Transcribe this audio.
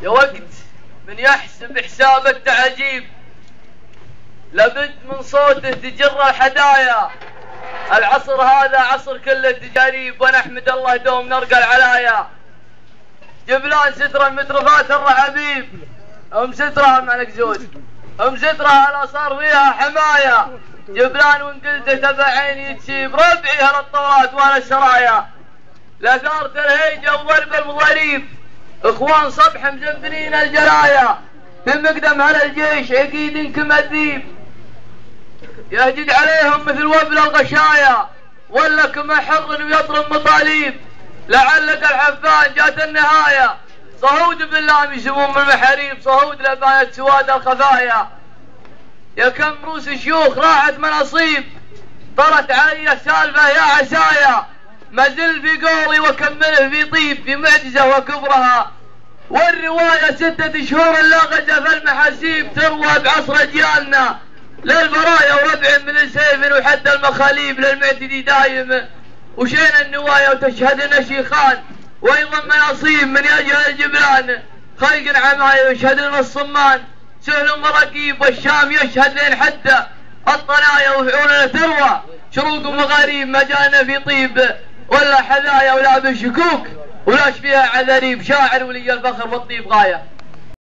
يا وقت من يحسب حساب التعجيب، لابد من صوته تجر الحدايا. العصر هذا عصر كله تجاريب، ونحمد الله دوم نرقى العلايا. جبلان سترة المترفات الرعبيب، سترها معلك زود، سترها لا صار فيها حماية. جبلان وان قلت تبع عيني تسيب ربعي هالطوات ولا السرايا. لاثار الهيجة وضرب المضاريب، اخوان صبح مزنفنين الجرايا. في مقدم هالجيش اكيد انكم الذيب، يهجد عليهم مثل وبل الغشايا. ولكم حر ويطرم مطاليب، لعلك الحفان جات النهاية. صهود بالله يسمون المحاريب، صهود لباية سواد الخفايا. يا كم روس شيوخ راحت مناصيب، طرت علي السالفة يا عسايا. ما زل في قولي وكمله في طيب، في معجزة وكبرها. والرواية 6 شهور لا غزة في المحاسيب، تروى بعصر اجيالنا للبرايا. وربع من السيف وحتى المخاليب للمعتدي دايم. وشينا النوايا وتشهدنا شيخان، وايضا مناصيب من يجهل الجبلان. خلق عماية ويشهد لنا الصمان، سهل مراكيب والشام يشهد لين حتى الطنايا. وفعولنا تروى شروق مغاريب، ما جانا في طيب ولا حذايا ولا بالشكوك، ولاش فيها عذاريب. شاعر ولي الفخر والطيب غاية.